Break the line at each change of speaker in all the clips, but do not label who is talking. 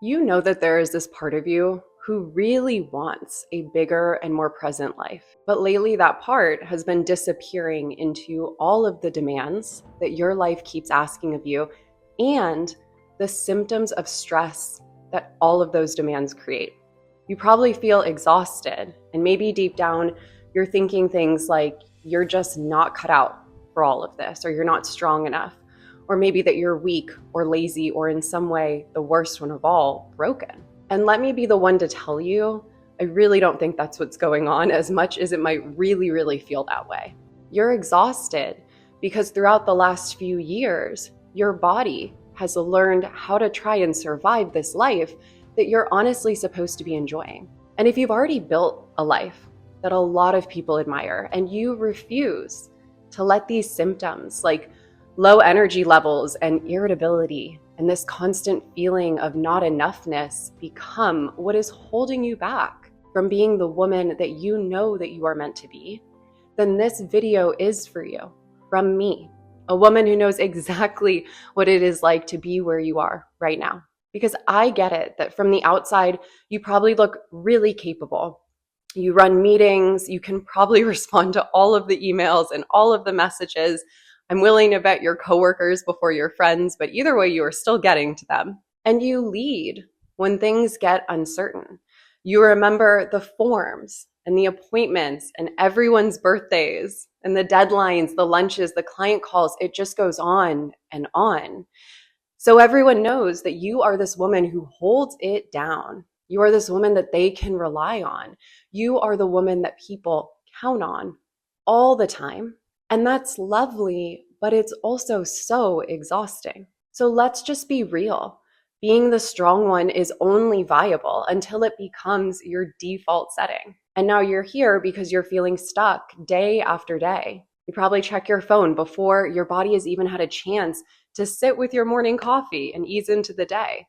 You know that there is this part of you who really wants a bigger and more present life. But lately, that part has been disappearing into all of the demands that your life keeps asking of you and the symptoms of stress that all of those demands create. You probably feel exhausted, and maybe deep down, you're thinking things like you're just not cut out for all of this, or you're not strong enough, or maybe that you're weak or lazy or in some way, the worst one of all, broken. And let me be the one to tell you, I really don't think that's what's going on as much as it might really feel that way. You're exhausted because throughout the last few years, your body has learned how to try and survive this life that you're honestly supposed to be enjoying. And if you've already built a life that a lot of people admire and you refuse to let these symptoms like low energy levels and irritability and this constant feeling of not enoughness become what is holding you back from being the woman that you know that you are meant to be, then this video is for you from me, a woman who knows exactly what it is like to be where you are right now. Because I get it that from the outside, you probably look really capable. You run meetings, you can probably respond to all of the emails and all of the messages. I'm willing to bet your coworkers before your friends, but either way, you are still getting to them. And you lead when things get uncertain. You remember the forms and the appointments and everyone's birthdays and the deadlines, the lunches, the client calls. It just goes on and on. So everyone knows that you are this woman who holds it down. You are this woman that they can rely on. You are the woman that people count on all the time. And that's lovely, but it's also so exhausting. So let's just be real. Being the strong one is only viable until it becomes your default setting. And now you're here because you're feeling stuck day after day. You probably check your phone before your body has even had a chance to sit with your morning coffee and ease into the day.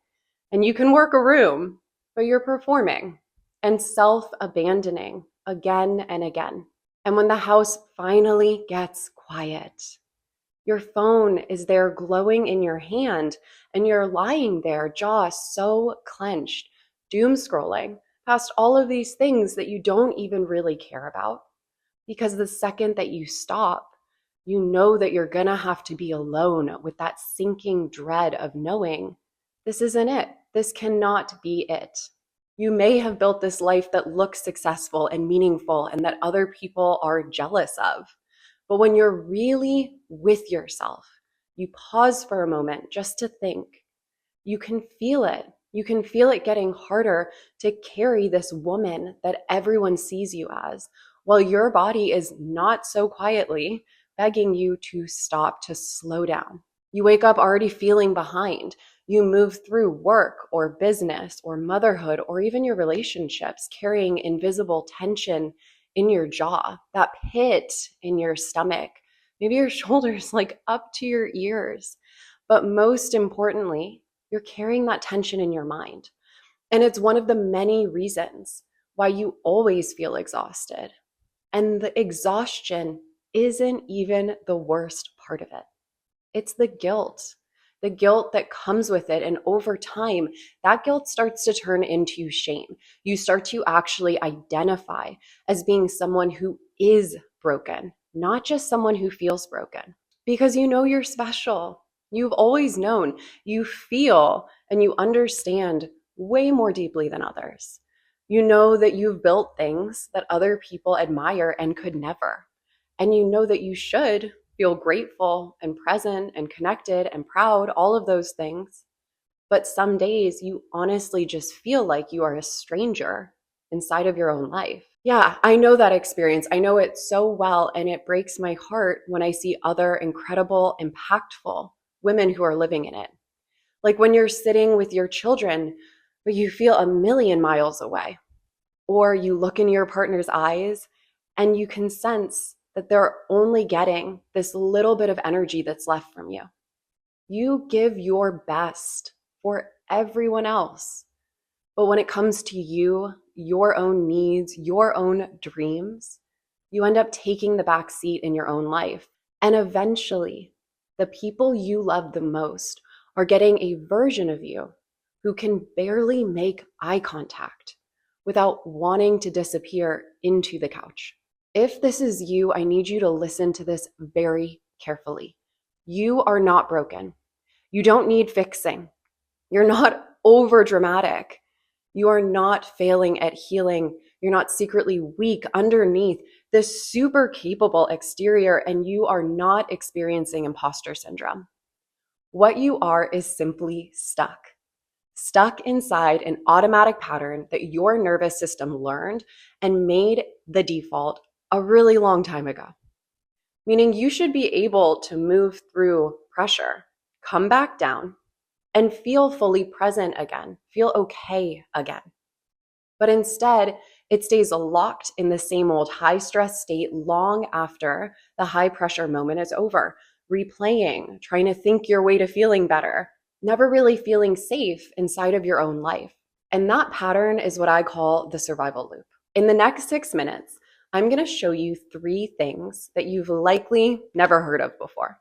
And you can work a room, but you're performing and self-abandoning again and again. And when the house finally gets quiet, your phone is there glowing in your hand and you're lying there, jaw so clenched, doom scrolling past all of these things that you don't even really care about. Because the second that you stop, you know that you're gonna have to be alone with that sinking dread of knowing this isn't it. This cannot be it. You may have built this life that looks successful and meaningful and that other people are jealous of. But when you're really with yourself, you pause for a moment just to think. You can feel it. You can feel it getting harder to carry this woman that everyone sees you as, while your body is not so quietly begging you to stop, to slow down. You wake up already feeling behind. You move through work or business or motherhood or even your relationships carrying invisible tension in your jaw, that pit in your stomach, maybe your shoulders like up to your ears. But most importantly, you're carrying that tension in your mind. And it's one of the many reasons why you always feel exhausted. And the exhaustion isn't even the worst part of it. It's the guilt that comes with it. And over time, that guilt starts to turn into shame. You start to actually identify as being someone who is broken, not just someone who feels broken, because you know you're special. You've always known you feel and you understand way more deeply than others. You know that you've built things that other people admire and could never. And you know that you should feel grateful and present and connected and proud, all of those things. But some days you honestly just feel like you are a stranger inside of your own life. Yeah, I know that experience. I know it so well. And it breaks my heart when I see other incredible, impactful women who are living in it. Like when you're sitting with your children, but you feel a million miles away, or you look in your partner's eyes and you can sense that they're only getting this little bit of energy that's left from you. You give your best for everyone else. But when it comes to you, your own needs, your own dreams, you end up taking the back seat in your own life. And eventually, the people you love the most are getting a version of you who can barely make eye contact without wanting to disappear into the couch. If this is you, I need you to listen to this very carefully. You are not broken. You don't need fixing. You're not over dramatic. You are not failing at healing. You're not secretly weak underneath this super capable exterior, and you are not experiencing imposter syndrome. What you are is simply stuck inside an automatic pattern that your nervous system learned and made the default a really long time ago. Meaning you should be able to move through pressure, come back down, and feel fully present again, feel okay again. But instead, it stays locked in the same old high stress state long after the high pressure moment is over, replaying, trying to think your way to feeling better, never really feeling safe inside of your own life. And that pattern is what I call the survival loop. In the next 6 minutes, I'm going to show you 3 things that you've likely never heard of before.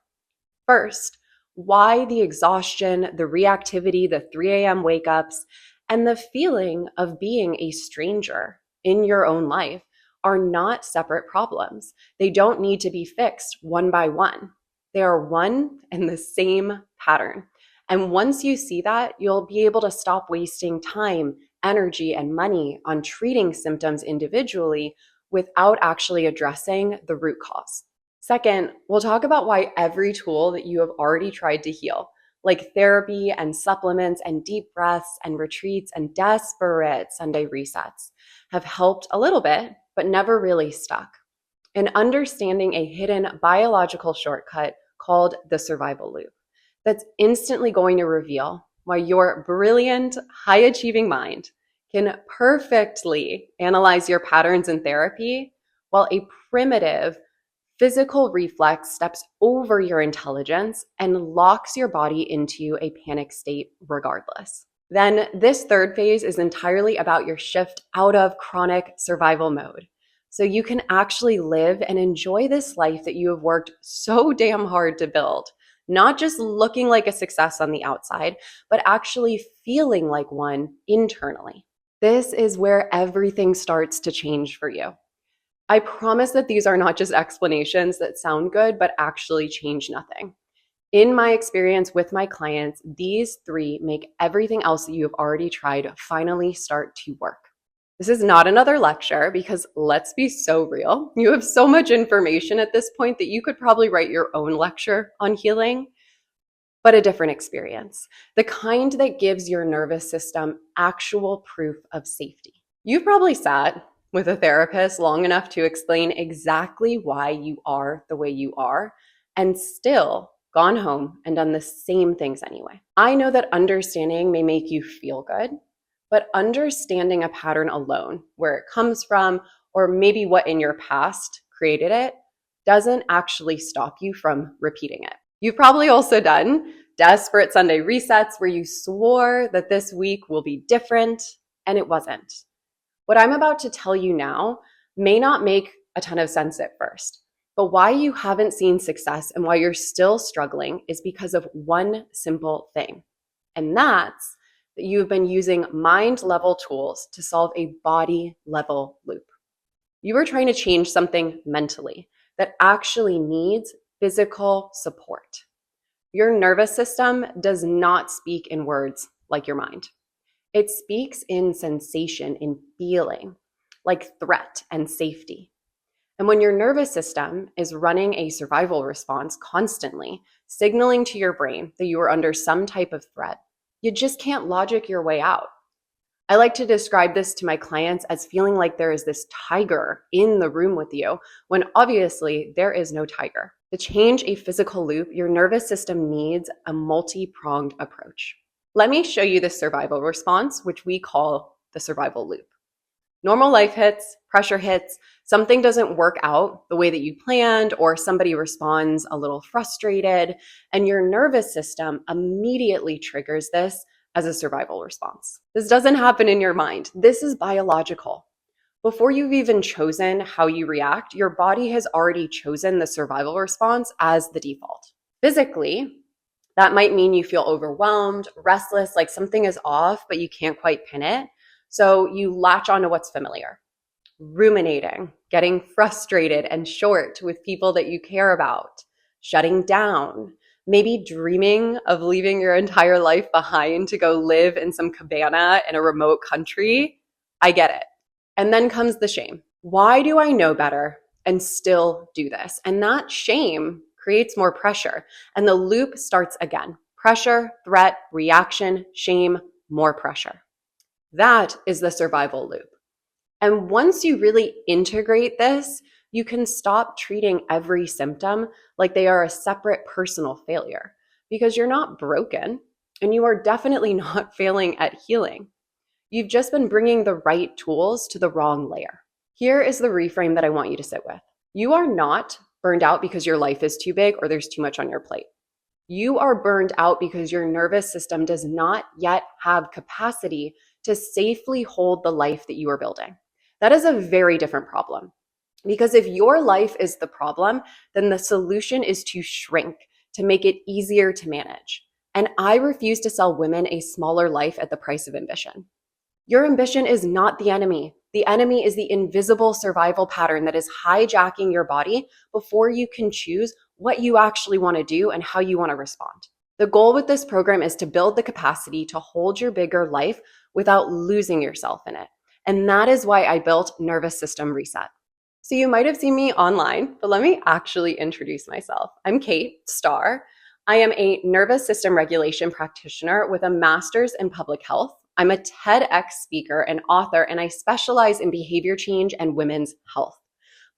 First, why the exhaustion, the reactivity, the 3 a.m. wake ups, and the feeling of being a stranger in your own life are not separate problems. They don't need to be fixed one by one. They are one and the same pattern. And once you see that, you'll be able to stop wasting time, energy, and money on treating symptoms individually without actually addressing the root cause. Second, we'll talk about why every tool that you have already tried to heal, like therapy and supplements and deep breaths and retreats and desperate Sunday resets, have helped a little bit, but never really stuck. And understanding a hidden biological shortcut called the survival loop that's instantly going to reveal why your brilliant, high-achieving mind can perfectly analyze your patterns in therapy while a primitive physical reflex steps over your intelligence and locks your body into a panic state regardless. Then this third phase is entirely about your shift out of chronic survival mode, so you can actually live and enjoy this life that you have worked so damn hard to build, not just looking like a success on the outside, but actually feeling like one internally. This is where everything starts to change for you. I promise that these are not just explanations that sound good, but actually change nothing. In my experience with my clients, these 3 make everything else that you have already tried finally start to work. This is not another lecture because let's be so real. You have so much information at this point that you could probably write your own lecture on healing, but a different experience. The kind that gives your nervous system actual proof of safety. You've probably sat with a therapist long enough to explain exactly why you are the way you are and still gone home and done the same things anyway. I know that understanding may make you feel good, but understanding a pattern alone, where it comes from, or maybe what in your past created it, doesn't actually stop you from repeating it. You've probably also done desperate Sunday resets where you swore that this week will be different, and it wasn't. What I'm about to tell you now may not make a ton of sense at first, but why you haven't seen success and why you're still struggling is because of one simple thing. And that's that you've been using mind-level tools to solve a body-level loop. You are trying to change something mentally that actually needs physical support. Your nervous system does not speak in words like your mind. It speaks in sensation, in feeling, like threat and safety. And when your nervous system is running a survival response constantly, signaling to your brain that you are under some type of threat, you just can't logic your way out. I like to describe this to my clients as feeling like there is this tiger in the room with you, when obviously there is no tiger. To change a physical loop, your nervous system needs a multi-pronged approach. Let me show you the survival response, which we call the survival loop. Normal life hits, pressure hits, something doesn't work out the way that you planned, or somebody responds a little frustrated, and your nervous system immediately triggers this as a survival response. This doesn't happen in your mind. This is biological. Before you've even chosen how you react, your body has already chosen the survival response as the default. Physically, That might mean you feel overwhelmed, restless, like something is off, but you can't quite pin it. So you latch onto what's familiar. Ruminating, getting frustrated and short with people that you care about, shutting down, maybe dreaming of leaving your entire life behind to go live in some cabana in a remote country. I get it. And then comes the shame. Why do I know better and still do this? And that shame creates more pressure. And the loop starts again. Pressure, threat, reaction, shame, more pressure. That is the survival loop. And once you really integrate this, you can stop treating every symptom like they are a separate personal failure, because you're not broken and you are definitely not failing at healing. You've just been bringing the right tools to the wrong layer. Here is the reframe that I want you to sit with. You are not burned out because your life is too big or there's too much on your plate. You are burned out because your nervous system does not yet have capacity to safely hold the life that you are building. That is a very different problem. Because if your life is the problem, then the solution is to shrink, to make it easier to manage. And I refuse to sell women a smaller life at the price of ambition. Your ambition is not the enemy. The enemy is the invisible survival pattern that is hijacking your body before you can choose what you actually want to do and how you want to respond. The goal with this program is to build the capacity to hold your bigger life without losing yourself in it. And that is why I built Nervous System Reset. So you might have seen me online, but let me actually introduce myself. I'm Kate Starr. I am a nervous system regulation practitioner with a master's in public health. I'm a TEDx speaker and author, and I specialize in behavior change and women's health.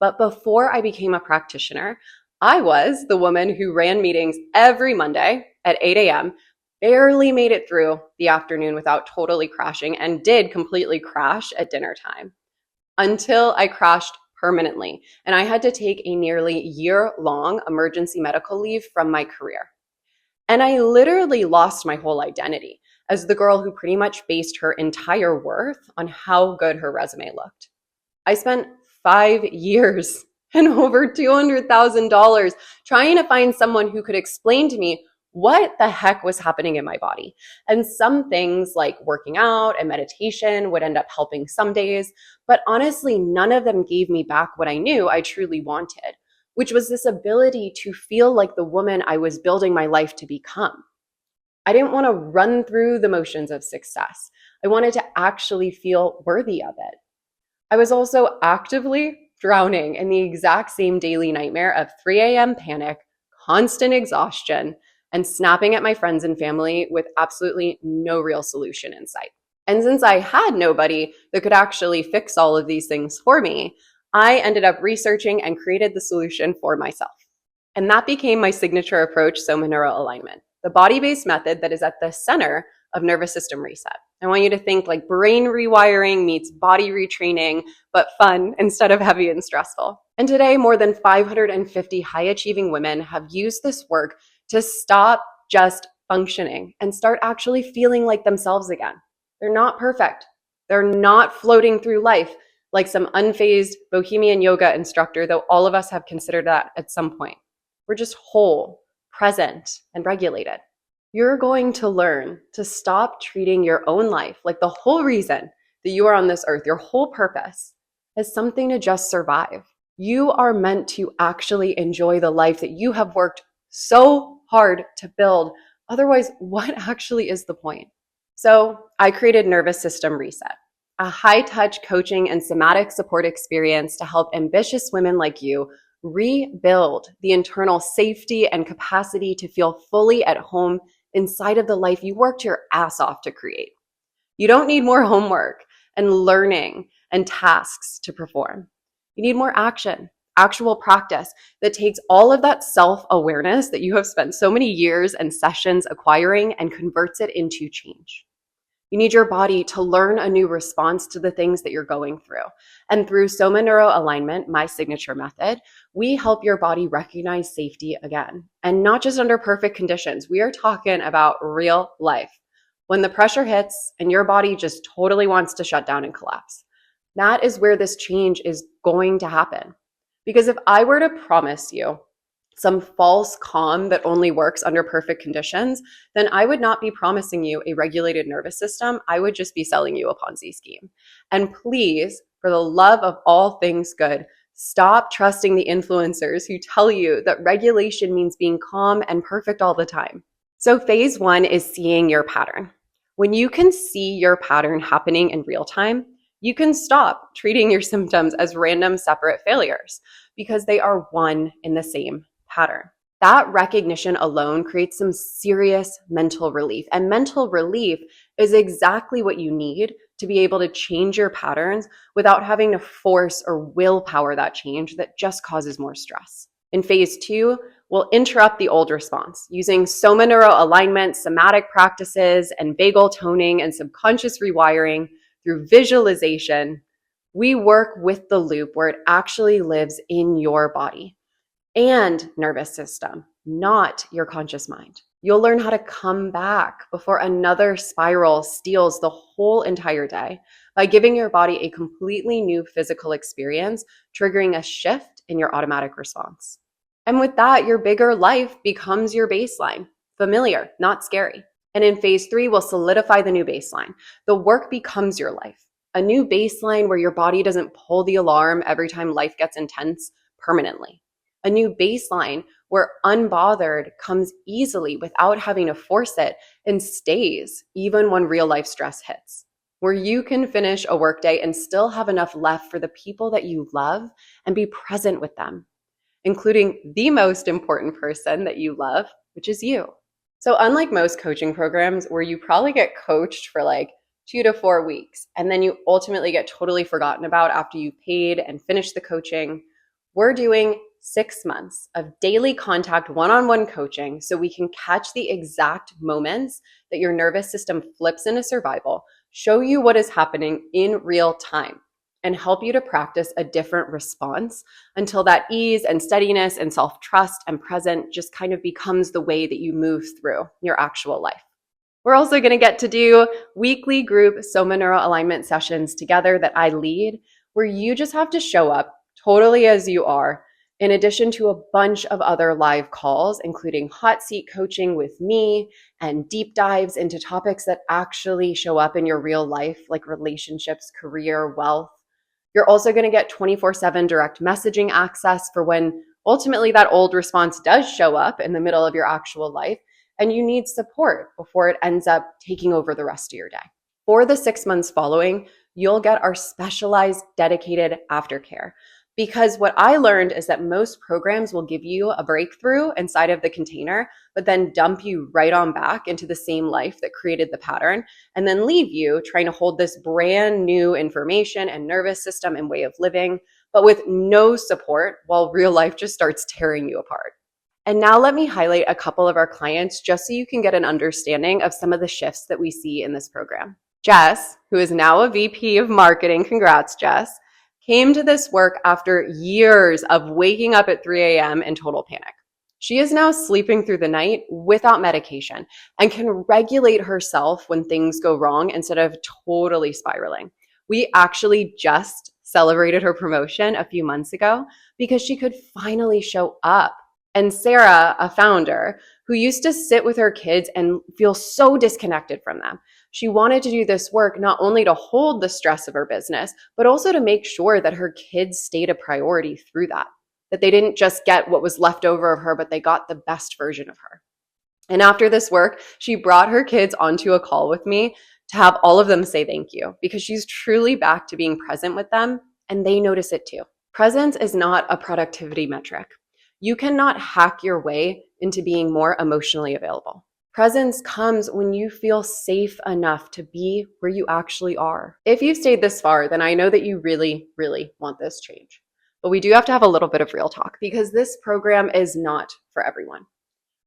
But before I became a practitioner, I was the woman who ran meetings every Monday at 8 a.m., barely made it through the afternoon without totally crashing, and did completely crash at dinner time until I crashed permanently. And I had to take a nearly year-long emergency medical leave from my career. And I literally lost my whole identity as the girl who pretty much based her entire worth on how good her resume looked. I spent 5 years and over $200,000 trying to find someone who could explain to me what the heck was happening in my body. And some things like working out and meditation would end up helping some days, but honestly, none of them gave me back what I knew I truly wanted, which was this ability to feel like the woman I was building my life to become. I didn't want to run through the motions of success. I wanted to actually feel worthy of it. I was also actively drowning in the exact same daily nightmare of 3 a.m. panic, constant exhaustion, and snapping at my friends and family with absolutely no real solution in sight. And since I had nobody that could actually fix all of these things for me, I ended up researching and created the solution for myself. And that became my signature approach, Soma Neuroalignment, the body-based method that is at the center of nervous system reset. I want you to think like brain rewiring meets body retraining, but fun instead of heavy and stressful. And today, more than 550 high-achieving women have used this work to stop just functioning and start actually feeling like themselves again. They're not perfect. They're not floating through life like some unfazed bohemian yoga instructor, though all of us have considered that at some point. We're just whole, present, and regulated. You're going to learn to stop treating your own life, like the whole reason that you are on this earth, your whole purpose, as something to just survive. You are meant to actually enjoy the life that you have worked so hard to build. Otherwise, what actually is the point? So I created Nervous System Reset, a high-touch coaching and somatic support experience to help ambitious women like you rebuild the internal safety and capacity to feel fully at home inside of the life you worked your ass off to create. You don't need more homework and learning and tasks to perform. You need more action, actual practice that takes all of that self-awareness that you have spent so many years and sessions acquiring and converts it into change. You need your body to learn a new response to the things that you're going through. And through Soma Neuroalignment, my signature method, we help your body recognize safety again. And not just under perfect conditions. We are talking about real life. When the pressure hits and your body just totally wants to shut down and collapse. That is where this change is going to happen. Because if I were to promise you some false calm that only works under perfect conditions, then I would not be promising you a regulated nervous system. I would just be selling you a Ponzi scheme. And please, for the love of all things good, stop trusting the influencers who tell you that regulation means being calm and perfect all the time. So phase 1 is seeing your pattern. When you can see your pattern happening in real time, you can stop treating your symptoms as random separate failures because they are one in the same pattern. That recognition alone creates some serious mental relief. And mental relief is exactly what you need to be able to change your patterns without having to force or willpower that change that just causes more stress. In phase 2, we'll interrupt the old response using somaneural alignment, somatic practices, and vagal toning and subconscious rewiring through visualization. We work with the loop where it actually lives in your body and nervous system, not your conscious mind. You'll learn how to come back before another spiral steals the whole entire day by giving your body a completely new physical experience, triggering a shift in your automatic response. And with that, your bigger life becomes your baseline, familiar, not scary. And in phase 3, we'll solidify the new baseline. The work becomes your life, a new baseline where your body doesn't pull the alarm every time life gets intense permanently. A new baseline where unbothered comes easily without having to force it and stays even when real life stress hits. Where you can finish a workday and still have enough left for the people that you love and be present with them, including the most important person that you love, which is you. So unlike most coaching programs where you probably get coached for like 2 to 4 weeks and then you ultimately get totally forgotten about after you paid and finished the coaching, we're doing 6 months of daily contact one-on-one coaching so we can catch the exact moments that your nervous system flips into survival, show you what is happening in real time, and help you to practice a different response until that ease and steadiness and self-trust and present just kind of becomes the way that you move through your actual life. We're also going to get to do weekly group somaneural alignment sessions together that I lead, where you just have to show up totally as you are, in addition to a bunch of other live calls, including hot seat coaching with me and deep dives into topics that actually show up in your real life, like relationships, career, wealth. You're also going to get 24/7 direct messaging access for when ultimately that old response does show up in the middle of your actual life and you need support before it ends up taking over the rest of your day. For the 6 months following, you'll get our specialized dedicated aftercare. Because what I learned is that most programs will give you a breakthrough inside of the container, but then dump you right on back into the same life that created the pattern, and then leave you trying to hold this brand new information and nervous system and way of living, but with no support while real life just starts tearing you apart. And now let me highlight a couple of our clients just so you can get an understanding of some of the shifts that we see in this program. Jess, who is now a VP of marketing, congrats, Jess, came to this work after years of waking up at 3 a.m. in total panic. She is now sleeping through the night without medication and can regulate herself when things go wrong instead of totally spiraling. We actually just celebrated her promotion a few months ago because she could finally show up. And Sarah, a founder, who used to sit with her kids and feel so disconnected from them, she wanted to do this work not only to hold the stress of her business, but also to make sure that her kids stayed a priority through that they didn't just get what was left over of her, but they got the best version of her. And after this work, she brought her kids onto a call with me to have all of them say thank you because she's truly back to being present with them and they notice it too. Presence is not a productivity metric. You cannot hack your way into being more emotionally available. Presence comes when you feel safe enough to be where you actually are. If you've stayed this far, then I know that you really, really want this change. But we do have to have a little bit of real talk because this program is not for everyone.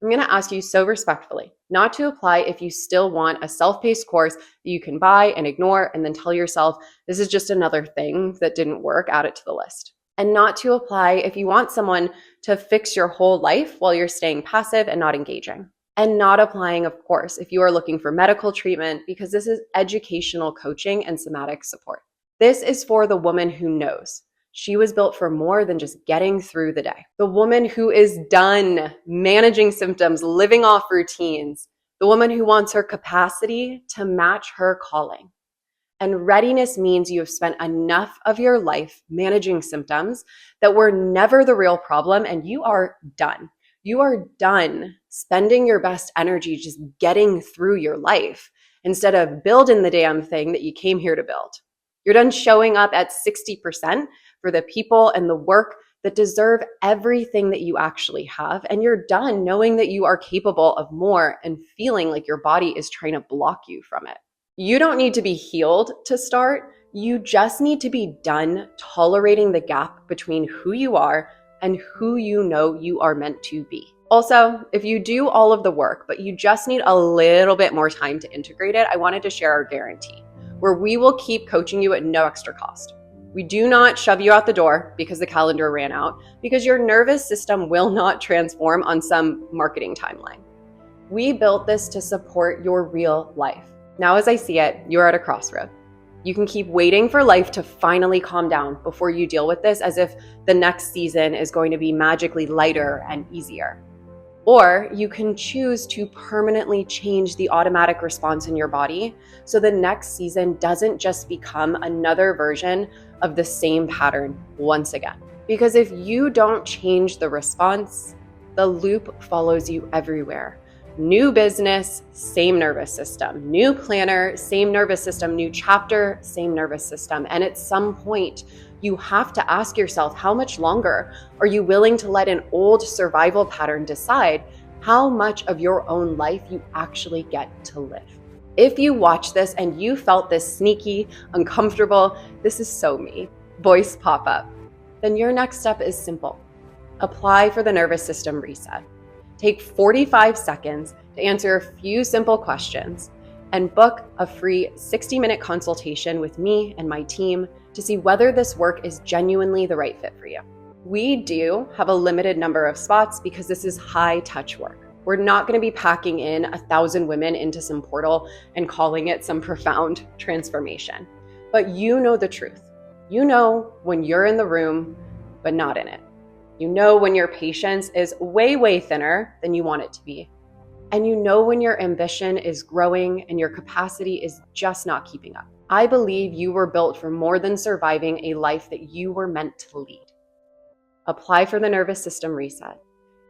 I'm going to ask you so respectfully not to apply if you still want a self-paced course that you can buy and ignore and then tell yourself, this is just another thing that didn't work, add it to the list. And not to apply if you want someone to fix your whole life while you're staying passive and not engaging. And not applying, of course, if you are looking for medical treatment because this is educational coaching and somatic support. This is for the woman who knows She was built for more than just getting through the day. The woman who is done managing symptoms, living off routines. The woman who wants her capacity to match her calling. And readiness means you have spent enough of your life managing symptoms that were never the real problem, and you are done. You are done spending your best energy just getting through your life instead of building the damn thing that you came here to build. You're done showing up at 60% for the people and the work that deserve everything that you actually have. And you're done knowing that you are capable of more and feeling like your body is trying to block you from it. You don't need to be healed to start. You just need to be done tolerating the gap between who you are and who you know you are meant to be. Also, if you do all of the work, but you just need a little bit more time to integrate it, I wanted to share our guarantee, where we will keep coaching you at no extra cost. We do not shove you out the door because the calendar ran out, because your nervous system will not transform on some marketing timeline. We built this to support your real life. Now, as I see it, you're at a crossroad. You can keep waiting for life to finally calm down before you deal with this as if the next season is going to be magically lighter and easier. Or you can choose to permanently change the automatic response in your body so the next season doesn't just become another version of the same pattern once again. Because if you don't change the response, the loop follows you everywhere. New business, same nervous system. New planner, same nervous system. New chapter, same nervous system. And at some point, you have to ask yourself, how much longer are you willing to let an old survival pattern decide how much of your own life you actually get to live? If you watch this and you felt this sneaky, uncomfortable, this is so me, voice pop up, then your next step is simple. Apply for the nervous system reset. Take 45 seconds to answer a few simple questions and book a free 60-minute consultation with me and my team to see whether this work is genuinely the right fit for you. We do have a limited number of spots because this is high-touch work. We're not going to be packing in 1,000 women into some portal and calling it some profound transformation. But you know the truth. You know when you're in the room, but not in it. You know when your patience is way, way thinner than you want it to be. And you know when your ambition is growing and your capacity is just not keeping up. I believe you were built for more than surviving a life that you were meant to lead. Apply for the nervous system reset.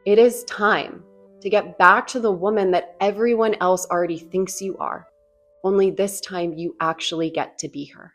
It is time to get back to the woman that everyone else already thinks you are. Only this time you actually get to be her.